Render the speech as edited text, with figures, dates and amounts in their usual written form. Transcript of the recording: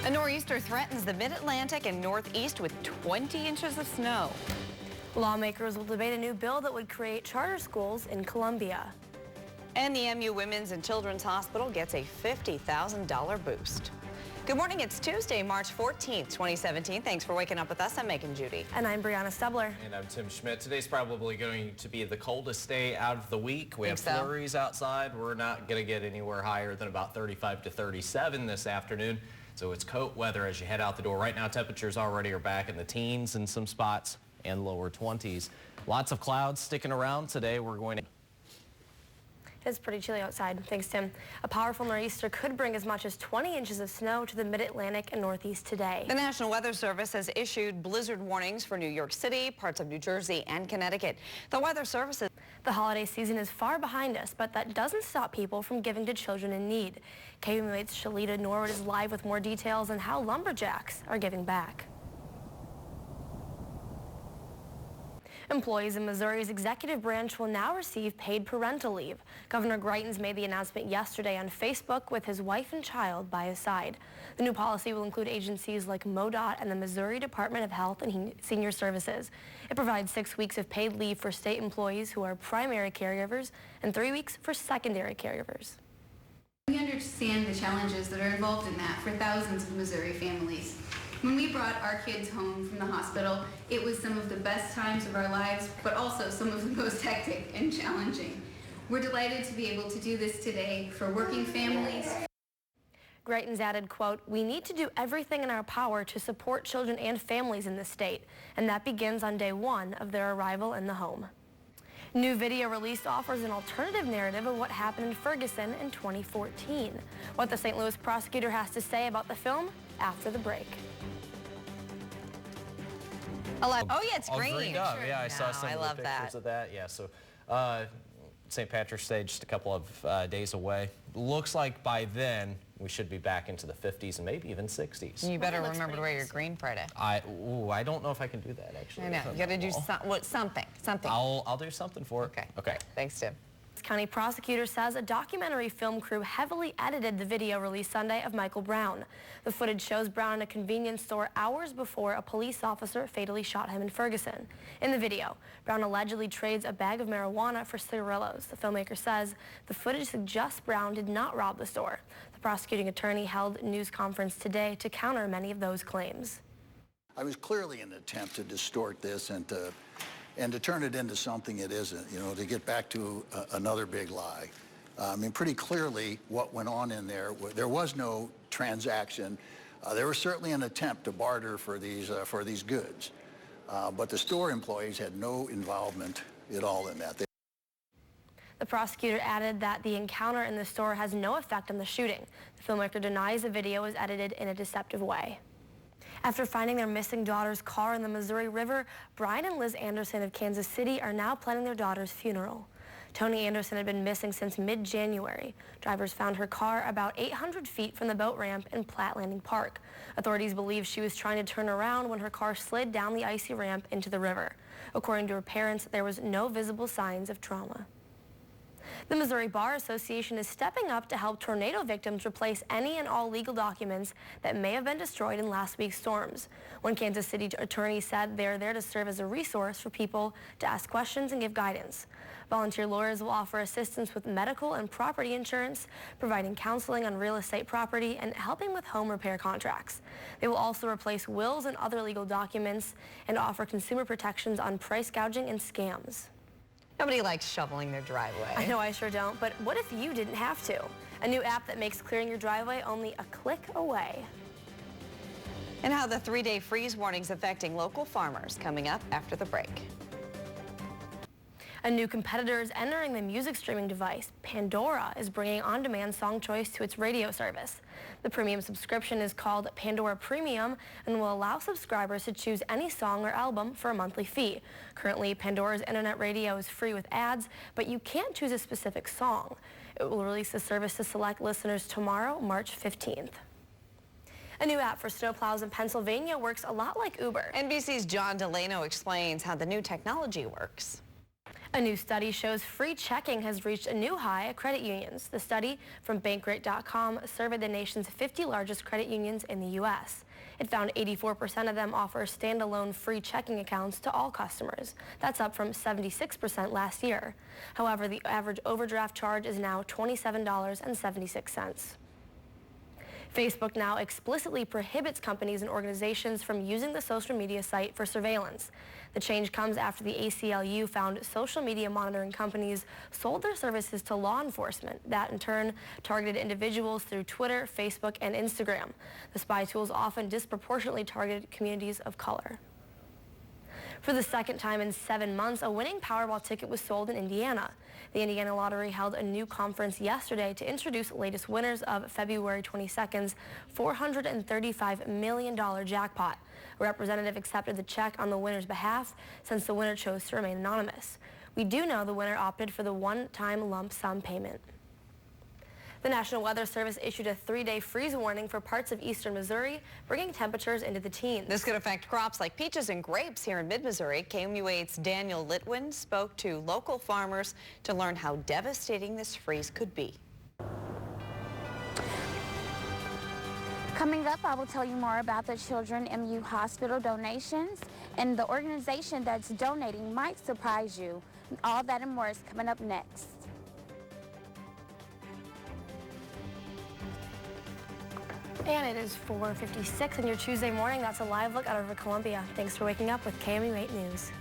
A nor'easter threatens the mid-Atlantic and northeast with 20 inches of snow. Lawmakers will debate a new bill that would create charter schools in Columbia. And the MU Women's and Children's Hospital gets a $50,000 boost. Good morning. It's Tuesday, March 14th, 2017. Thanks for waking up with us. I'm Megan Judy. And I'm Brianna Stubler. And I'm Tim Schmidt. Today's probably going to be the coldest day out of the week. We have flurries outside. We're not going to get anywhere higher than about 35 to 37 this afternoon. So it's coat weather as you head out the door. Right now, temperatures already are back in the teens in some spots and lower 20s. Lots of clouds sticking around today. We're going to... It's pretty chilly outside. Thanks, Tim. A powerful nor'easter could bring as much as 20 inches of snow to the mid-Atlantic and northeast today. The National Weather Service has issued blizzard warnings for New York City, parts of New Jersey, and Connecticut. The Weather Service is... The holiday season is far behind us, but that doesn't stop people from giving to children in need. KOMU 8's Shalita Norwood is live with more details on how lumberjacks are giving back. Employees in Missouri's executive branch will now receive paid parental leave. Governor Greitens made the announcement yesterday on Facebook with his wife and child by his side. The new policy will include agencies like MoDOT and the Missouri Department of Health and Senior Services. It provides 6 weeks of paid leave for state employees who are primary caregivers and 3 weeks for secondary caregivers. We understand the challenges that are involved in that for thousands of Missouri families. When we brought our kids home from the hospital, it was some of the best times of our lives, but also some of the most hectic and challenging. We're delighted to be able to do this today for working families. Greitens added, quote, "We need to do everything in our power to support children and families in the state, and that begins on day one of their arrival in the home." New video released offers an alternative narrative of what happened in Ferguson in 2014. What the St. Louis prosecutor has to say about the film after the break. Oh yeah, it's green. Greened up. Yeah, I saw some I of love the pictures that. of that. Yeah, so St. Patrick's Day just a couple of days away. Looks like by then we should be back into the 50s and maybe even 60s. You better remember to wear your green Friday. I don't know if I can do that actually. I know. You got to do something. I'll do something for it. Okay. Thanks, Tim. County prosecutor says a documentary film crew heavily edited the video released Sunday of Michael Brown. The footage shows Brown in a convenience store hours before a police officer fatally shot him in Ferguson. In the video, Brown allegedly trades a bag of marijuana for cigarillos. The filmmaker says the footage suggests Brown did not rob the store. The prosecuting attorney held a news conference today to counter many of those claims. I was clearly an attempt to distort this and to turn it into something it isn't, you know, to get back to another big lie. I mean, pretty clearly what went on in there was no transaction. There was certainly an attempt to barter for these goods, but the store employees had no involvement at all in that. The prosecutor added that the encounter in the store has no effect on the shooting. The filmmaker denies the video was edited in a deceptive way. After finding their missing daughter's car in the Missouri River, Brian and Liz Anderson of Kansas City are now planning their daughter's funeral. Tony Anderson had been missing since mid-January. Drivers found her car about 800 feet from the boat ramp in Platte Landing Park. Authorities believe she was trying to turn around when her car slid down the icy ramp into the river. According to her parents, there was no visible signs of trauma. The Missouri Bar Association is stepping up to help tornado victims replace any and all legal documents that may have been destroyed in last week's storms. One Kansas City attorney said they're there to serve as a resource for people to ask questions and give guidance. Volunteer lawyers will offer assistance with medical and property insurance, providing counseling on real estate property, and helping with home repair contracts. They will also replace wills and other legal documents and offer consumer protections on price gouging and scams. Nobody likes shoveling their driveway. I know, I sure don't, but what if you didn't have to? A new app that makes clearing your driveway only a click away. And how the 3-day freeze warning's affecting local farmers coming up after the break. A new competitor is entering the music streaming device. Pandora is bringing on-demand song choice to its radio service. The premium subscription is called Pandora Premium and will allow subscribers to choose any song or album for a monthly fee. Currently, Pandora's internet radio is free with ads, but you can't choose a specific song. It will release the service to select listeners tomorrow, March 15th. A new app for snowplows in Pennsylvania works a lot like Uber. NBC's John Delano explains how the new technology works. A new study shows free checking has reached a new high at credit unions. The study from Bankrate.com surveyed the nation's 50 largest credit unions in the U.S. It found 84% of them offer standalone free checking accounts to all customers. That's up from 76% last year. However, the average overdraft charge is now $27.76. Facebook now explicitly prohibits companies and organizations from using the social media site for surveillance. The change comes after the ACLU found social media monitoring companies sold their services to law enforcement. That in turn targeted individuals through Twitter, Facebook, and Instagram. The spy tools often disproportionately targeted communities of color. For the second time in 7 months, a winning Powerball ticket was sold in Indiana. The Indiana Lottery held a new conference yesterday to introduce latest winners of February 22nd's $435 million jackpot. A representative accepted the check on the winner's behalf since the winner chose to remain anonymous. We do know the winner opted for the one-time lump sum payment. The National Weather Service issued a 3-day freeze warning for parts of eastern Missouri, bringing temperatures into the teens. This could affect crops like peaches and grapes here in mid-Missouri. KOMU 8's Daniel Litwin spoke to local farmers to learn how devastating this freeze could be. Coming up, I will tell you more about the Children MU Hospital donations, and the organization that's donating might surprise you. All that and more is coming up next. And it is 4:56 on your Tuesday morning. That's a live look out over Columbia. Thanks for waking up with KOMU 8 News.